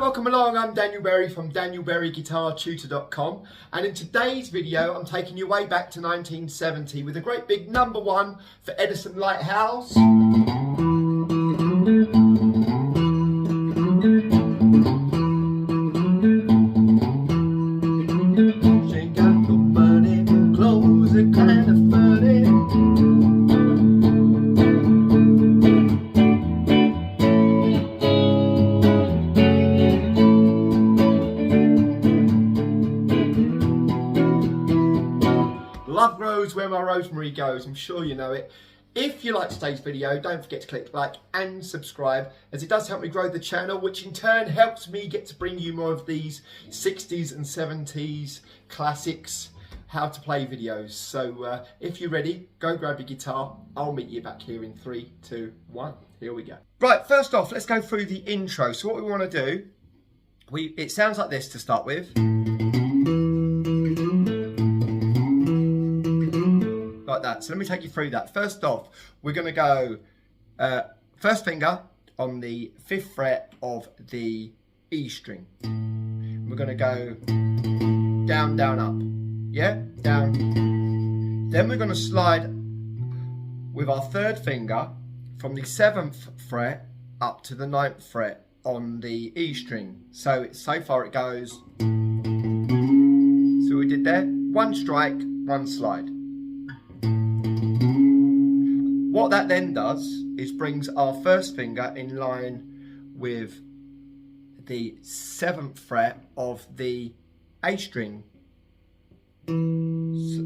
welcome along. I'm Daniel Berry from danielberryguitartutor.com, and in today's video I'm taking you way back to 1970 with a great big #1 for Edison Lighthouse. She ain't got no money, clothes are kind of funny. Love grows where my Rosemary goes. I'm sure you know it. If you like today's video, don't forget to click like and subscribe, as it does help me grow the channel, which in turn helps me get to bring you more of these 60s and 70s classics, how to play videos. So if you're ready, go grab your guitar. I'll meet you back here in 3, 2, 1. Here we go. Right, first off, let's go through the intro. So what we want to do, it sounds like this to start with. Like that. So let me take you through that. First off, we're going to go first finger on the 5th fret of the E string. We're going to go down, down, up. Yeah, down. Then we're going to slide with our 3rd finger from the 7th fret up to the 9th fret on the E string. So far it goes. So we did there. 1 strike, 1 slide. What that then does is brings our 1st finger in line with the 7th fret of the A string. So,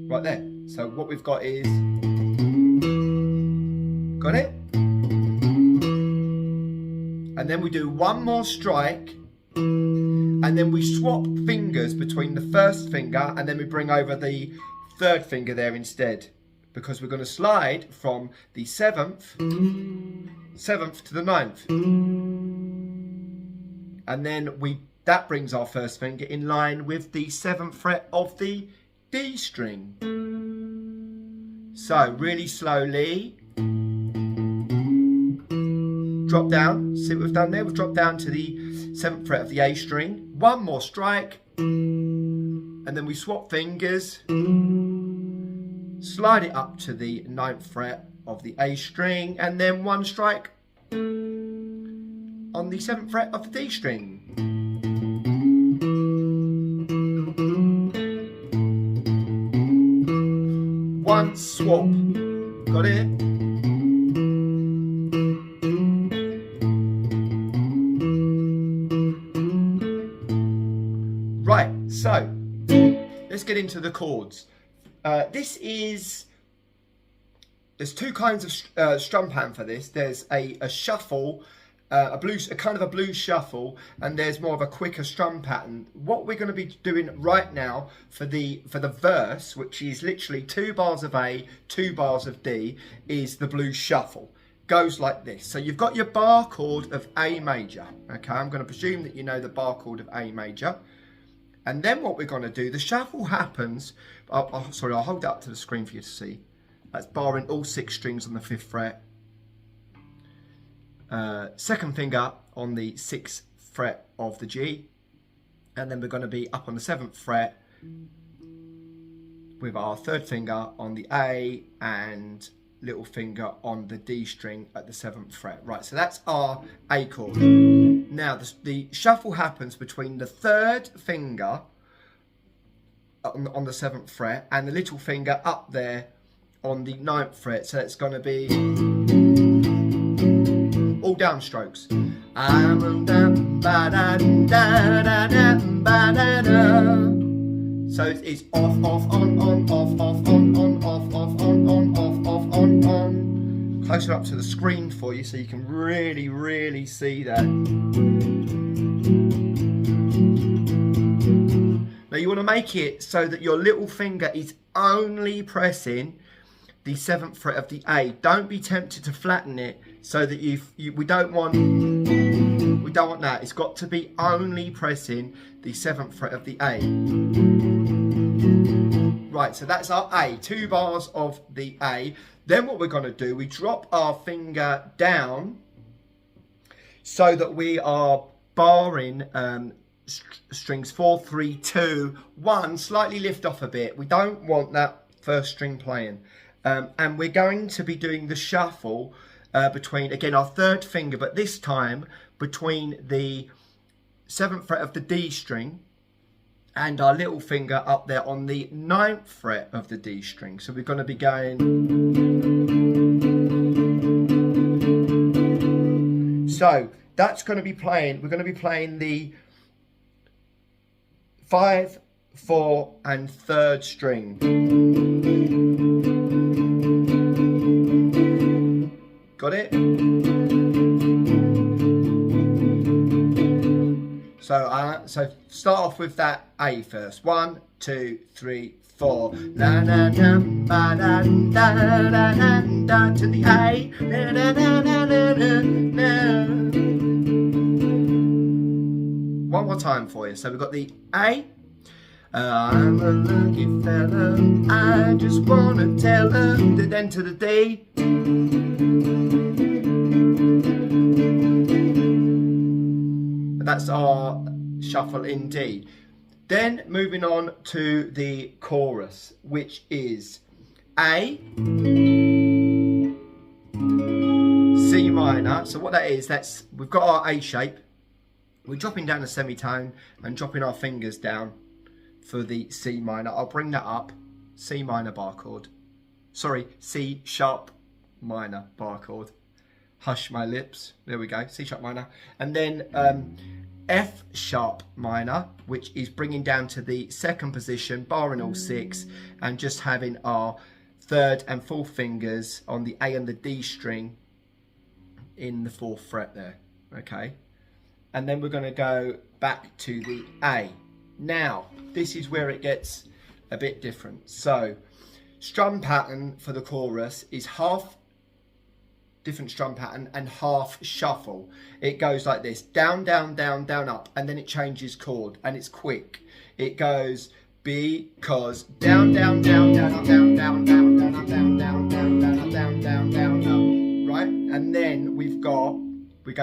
right there. So what we've got is, got it? And then we do 1 more strike, and then we swap fingers between the 1st finger, and then we bring over the 3rd finger there instead, because we're going to slide from the 7th to the 9th. And then that brings our 1st finger in line with the 7th fret of the D string. So really slowly, drop down. See what we've done there? We've dropped down to the 7th fret of the A string. 1 more strike, and then we swap fingers. Slide it up to the 9th fret of the A string, and then 1 strike on the 7th fret of the D string. One swap. Got it? Right, so let's get into the chords. There's 2 kinds of strum pattern for this. There's a shuffle, a kind of a blues shuffle, and there's more of a quicker strum pattern. What we're going to be doing right now for the verse, which is literally 2 bars of A, 2 bars of D, is the blues shuffle. Goes like this. So you've got your bar chord of A major. Okay, I'm going to presume that you know the bar chord of A major. And then what we're going to do, the shuffle happens, I'll hold it up to the screen for you to see. That's barring all 6 strings on the 5th fret. 2nd finger on the 6th fret of the G. And then we're going to be up on the 7th fret with our 3rd finger on the A and little finger on the D string at the 7th fret. Right, so that's our A chord. Now the shuffle happens between the 3rd finger on the 7th fret and the little finger up there on the 9th fret. So it's going to be all downstrokes. So it's off, off, on, off, off, on, off, off, on, off, on. Closer up to the screen for you so you can really, really see that. Now you want to make it so that your little finger is only pressing the 7th fret of the A. Don't be tempted to flatten it so that we don't want that. It's got to be only pressing the 7th fret of the A. Right, so that's our A, 2 bars of the A. Then what we're going to do, we drop our finger down so that we are barring strings 4, 3, 2, 1, slightly lift off a bit. We don't want that first string playing. And we're going to be doing the shuffle between, again, our third finger, but this time between the 7th fret of the D string and our little finger up there on the 9th fret of the D string. So we're going to be going. So that's going to be playing, we're going to be playing the 5, 4 and 3rd string. Got it? So start off with that A first. 1, 2, 3, 4. La la la ba da da da da da to the A. La la la la la la. One more time for you. So we've got the A. I'm a lucky fella, I just wanna tell her. Then to the D. That's our shuffle in D. Then moving on to the chorus, which is A, C minor. So what that is, we've got our A shape. We're dropping down a semitone and dropping our fingers down for the C minor. I'll bring that up. C minor bar chord. Sorry, C sharp minor bar chord. Hush my lips. There we go. C sharp minor. And then F sharp minor, which is bringing down to the 2nd position, barring all 6, and just having our 3rd and 4th fingers on the A and the D string in the 4th fret there. Okay. And then we're going to go back to the A. Now, this is where it gets a bit different. So, strum pattern for the chorus is half different strum pattern and half shuffle. It goes like this: down, down, down, down, up, and then it changes chord, and it's quick. It goes because down, down, down, down, up, down, down, down, down, up, down, down, down, down, up, down, down, down, up, right? And then we go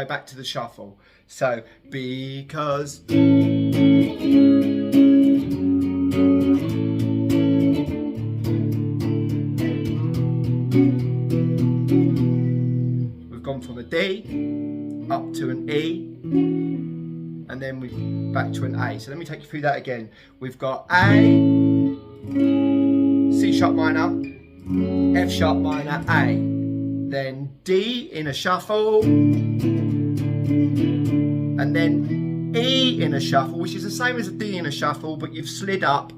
back to the shuffle. So because gone from a D up to an E, and then we back to an A. So let me take you through that again. We've got A, C sharp minor, F sharp minor, A, then D in a shuffle, and then E in a shuffle, which is the same as a D in a shuffle, but you've slid up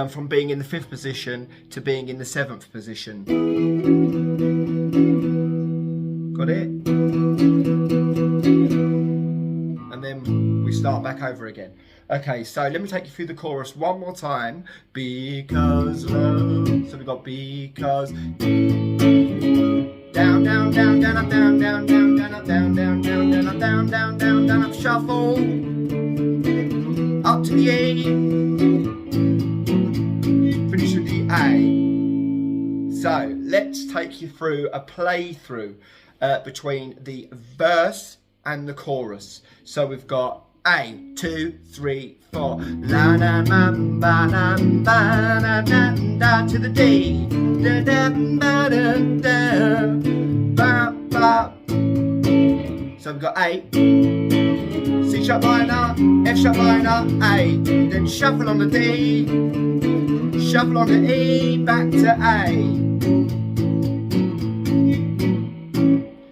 from being in the 5th position to being in the 7th position. Got it? And then we start back over again. Okay, so let me take you through the chorus one more time. Because love. So we got because. Down, down, down, down, up, down, down, down, down, up, down, down, down, down, up, down, down, down, down, up, shuffle. Up to the A. Finish with the A. So let's take you through a playthrough between the verse and the chorus. So we've got A, 2, 3, 4. La na ma ba na ba na da da to the D. Da da ba da da ba ba. So we've got A, C sharp minor, F sharp minor, A. Then shuffle on the D, shuffle on the E, back to A.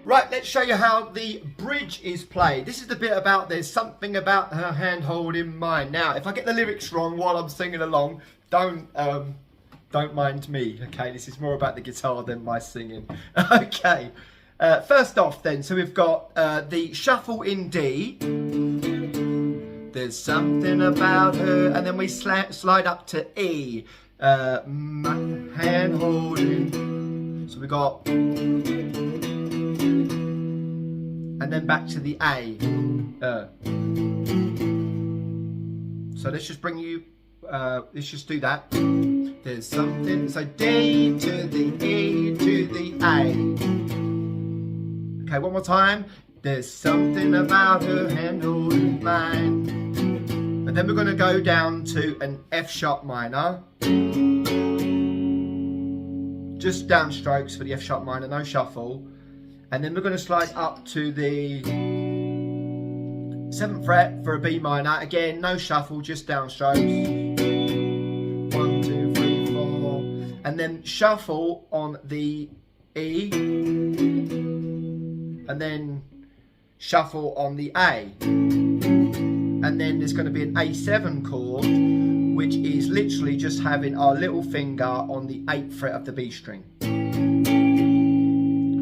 Right, let's show you how the bridge is played. This is the bit about there's something about her hand holding mine. Now, if I get the lyrics wrong while I'm singing along, don't mind me, okay? This is more about the guitar than my singing. Okay, first off then, so we've got the shuffle in D. There's something about her, and then we slide up to E. My hand holding. So we got. And then back to the A. So let's just bring you, let's just do that. There's something, so D to the E to the A. Okay, one more time. There's something about her hand holding mine. And then we're going to go down to an F sharp minor. Just downstrokes for the F sharp minor, no shuffle. And then we're going to slide up to the 7th fret for a B minor. Again, no shuffle, just downstrokes. 1, 2, 3, 4. And then shuffle on the E. And then shuffle on the A. And then there's going to be an A7 chord, which is literally just having our little finger on the 8th fret of the B string.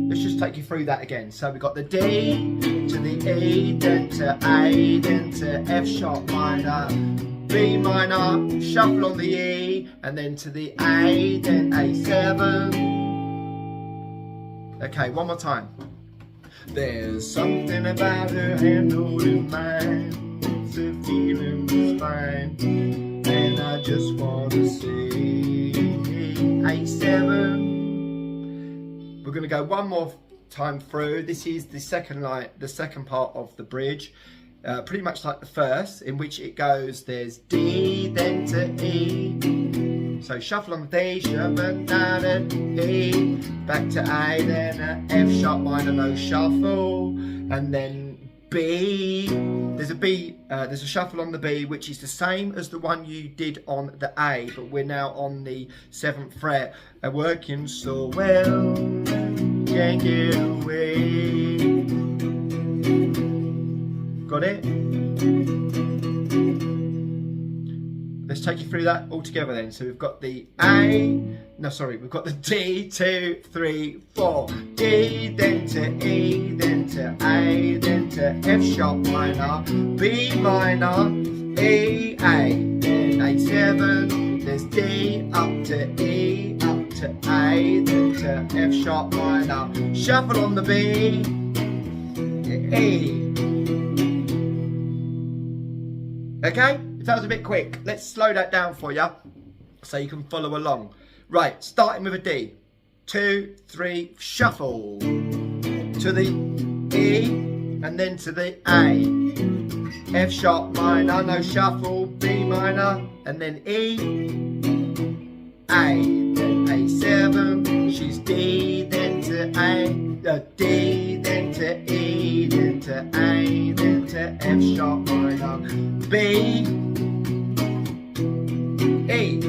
Let's just take you through that again. So we've got the D to the E, then to A, then to F sharp minor, B minor, shuffle on the E, and then to the A, then A7. Okay, one more time. There's something about her hand holding mine. It's a feeling that's fine. And I just want to say A7. We're going to go one more time through. This is the second line, the second part of the bridge. Pretty much like the first, in which it goes, there's D, then to E. So shuffle on the D, shuffle down at E, back to A, then a F sharp minor, no shuffle, and then B. There's a B, there's a shuffle on the B, which is the same as the one you did on the A, but we're now on the 7th fret. Working so well, can't get away. Got it? Let's take you through that all together then. So we've got the A, we've got the D, 2, 3, 4. D, then to E, then to A, then to F sharp minor, B minor, E, A, then A7. There's D, up to E, up to A, then to F sharp minor. Shuffle on the B, E. Okay? If that was a bit quick, let's slow that down for you so you can follow along. Right, starting with a D. 2, 3, shuffle. To the E, and then to the A. F sharp minor, no shuffle, B minor, and then E. A, then A7. She's D, then to A. D, then to E, then to A, then to F sharp minor, B, E.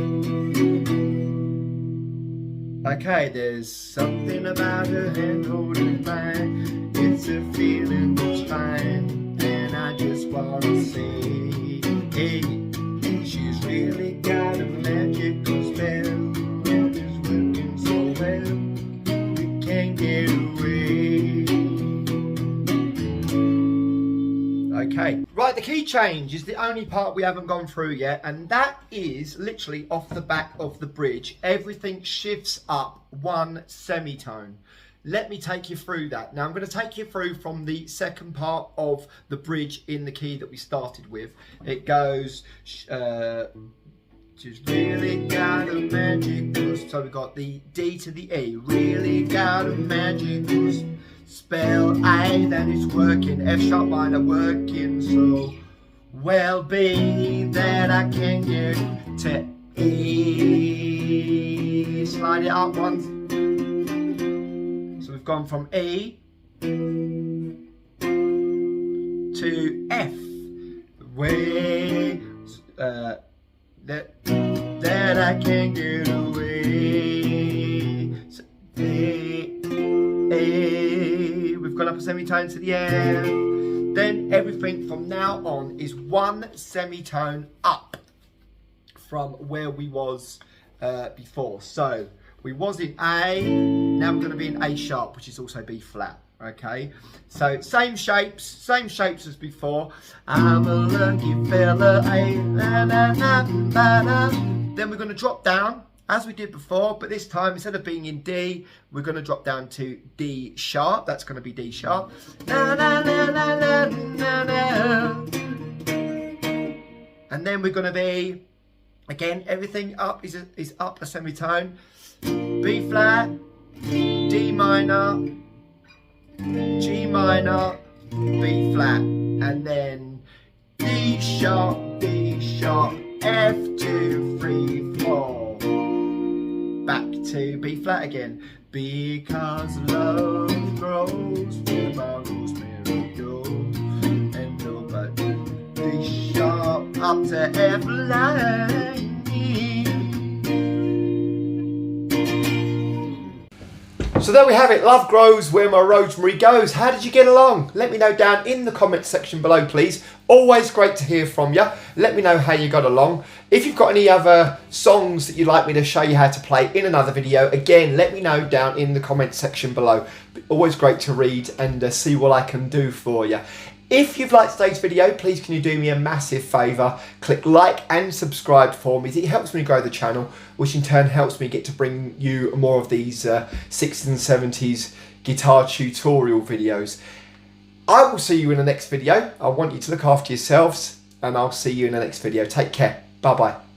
Okay, there's something about her hand holding mine. It's a feeling that's fine, and I just wanna say, hey, she's really got a magical spell, and it's working so well, we can't get away. Okay, right, the key change is the only part we haven't gone through yet, and that is literally off the back of the bridge. Everything shifts up 1 semitone. Let me take you through that. Now I'm going to take you through from the second part of the bridge in the key that we started with. It goes, she's really got a magical, so we've got the D to the E, really got a magical spell, A, that is working, F sharp minor working so well, B, that I can get to E, slide it up once. So we've gone from E to F, way, that I can get away, so we've gone up a semitone to the F. Then everything from now on is 1 semitone up from where we was before. So we was in A, now we're going to be in A sharp, which is also B flat. Okay, so same shapes as before. I'm a lucky fella. Then we're going to drop down as we did before, but this time instead of being in D, we're going to drop down to D sharp. That's going to be D sharp. And then we're going to be, again, everything up is up a semitone. B flat, D minor, G minor, B flat, and then D sharp, F2, 3, 4. Back to B flat again. Because love grows where my Rosemary goes, and nobody D sharp up to F line. So there we have it, love grows where my Rosemary goes. How did you get along? Let me know down in the comments section below, please. Always great to hear from you. Let me know how you got along. If you've got any other songs that you'd like me to show you how to play in another video, again, let me know down in the comments section below. Always great to read and see what I can do for you. If you've liked today's video, please can you do me a massive favour? Click like and subscribe for me. It helps me grow the channel, which in turn helps me get to bring you more of these 60s and 70s guitar tutorial videos. I will see you in the next video. I want you to look after yourselves, and I'll see you in the next video. Take care. Bye-bye.